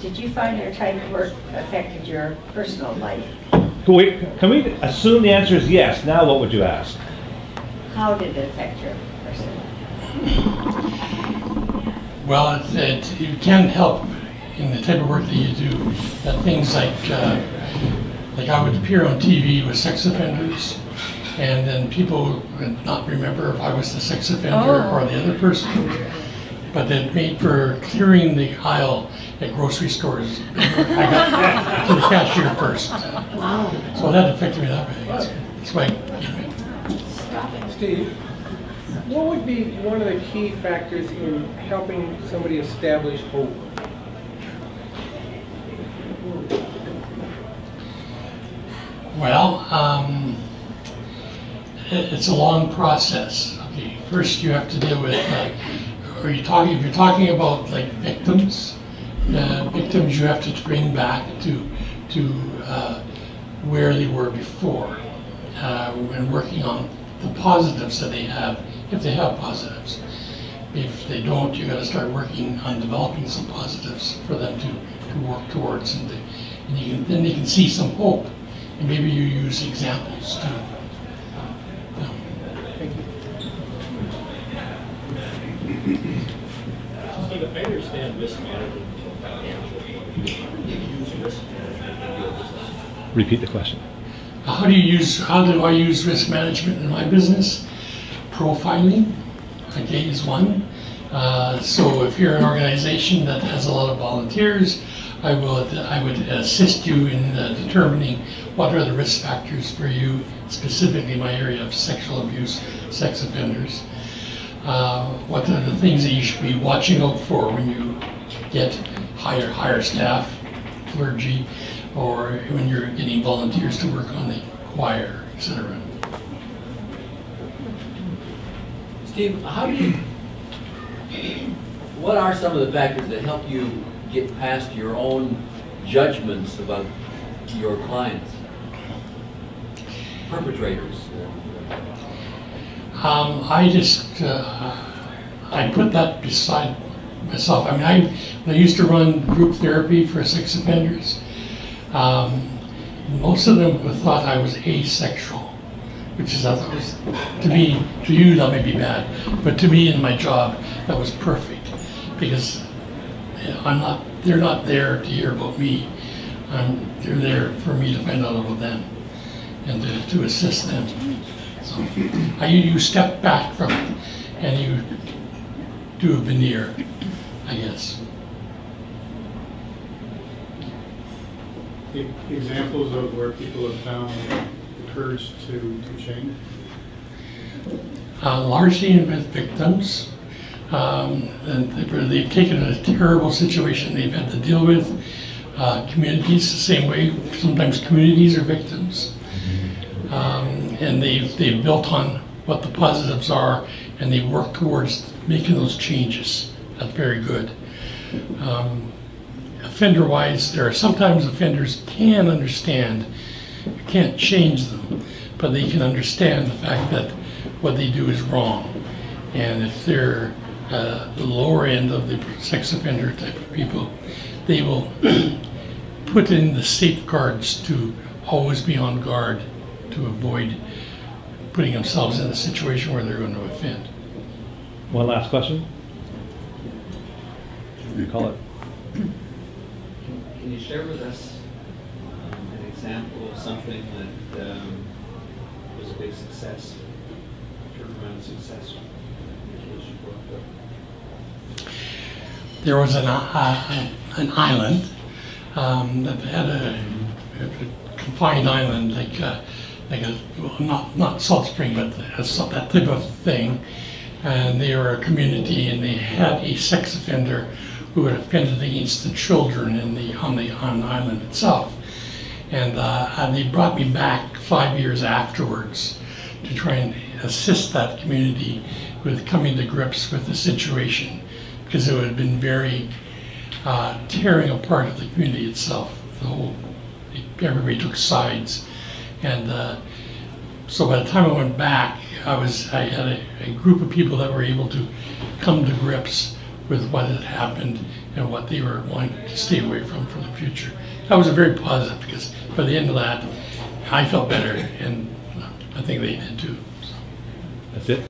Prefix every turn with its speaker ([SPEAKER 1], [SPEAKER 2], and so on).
[SPEAKER 1] Did you find your type of work affected your personal life?
[SPEAKER 2] Wait, can we assume the answer is yes? Now what would you ask?
[SPEAKER 1] How did it affect your personal life?
[SPEAKER 3] Well, it can help in the type of work that you do. Things like I would appear on TV with sex offenders, and then people would not remember if I was the sex offender or the other person. But it made for clearing the aisle at grocery stores. I got to the cashier first.
[SPEAKER 1] Wow.
[SPEAKER 3] So that affected me that way. That's why.
[SPEAKER 4] Steve, what would be one of the key factors in helping somebody establish hope?
[SPEAKER 3] Well, it's a long process. Okay, first you have to deal with. If you're talking about like victims, victims you have to bring back to where they were before, and working on the positives that they have, if they have positives. If they don't, you got to start working on developing some positives for them to work towards, and then they can see some hope, and maybe you use examples too.
[SPEAKER 4] Thank you.
[SPEAKER 5] Steve, if I understand risk management use risk management.
[SPEAKER 2] Repeat the question.
[SPEAKER 3] How do I use risk management in my business? Profiling, okay, is one. So if you're an organization that has a lot of volunteers, I would assist you in determining what are the risk factors for you, specifically my area of sexual abuse, sex offenders. What are the things that you should be watching out for when you get hire staff, clergy, or when you're getting volunteers to work on the choir, etc.
[SPEAKER 5] Steve, what are some of the factors that help you get past your own judgments about your clients, perpetrators?
[SPEAKER 3] I put that beside myself. I mean, when I used to run group therapy for sex offenders, most of them thought I was asexual, which is, to me, to you that may be bad, but to me in my job, that was perfect, because they're not there to hear about me. They're there for me to find out about them and to assist them. So you step back from it and you do a veneer, I guess.
[SPEAKER 6] Examples of where people have found the courage to change?
[SPEAKER 3] Largely with victims. And they've taken a terrible situation they've had to deal with. Communities, the same way, sometimes communities are victims. And they've built on what the positives are, and they work towards making those changes. That's very good. Offender-wise, there are sometimes offenders can understand, you can't change them, but they can understand the fact that what they do is wrong. And if they're the lower end of the sex offender type of people, they will put in the safeguards to always be on guard to avoid putting themselves in a situation where they're going to offend.
[SPEAKER 2] One last question. You call it.
[SPEAKER 7] Can you share with us an example of something that was a big success, turnaround success?
[SPEAKER 3] There was an island that had a confined island, like a not Salt Spring, but that type of thing. And they were a community, and they had a sex offender who had offended against the children on the island itself. And they brought me back 5 years afterwards to try and assist that community with coming to grips with the situation, because it would have been very tearing apart of the community itself. Everybody took sides, and so by the time I went back, I had a group of people that were able to come to grips with what had happened and what they were wanting to stay away from for the future. That was a very positive, because by the end of that, I felt better, and I think they did too.
[SPEAKER 2] That's it?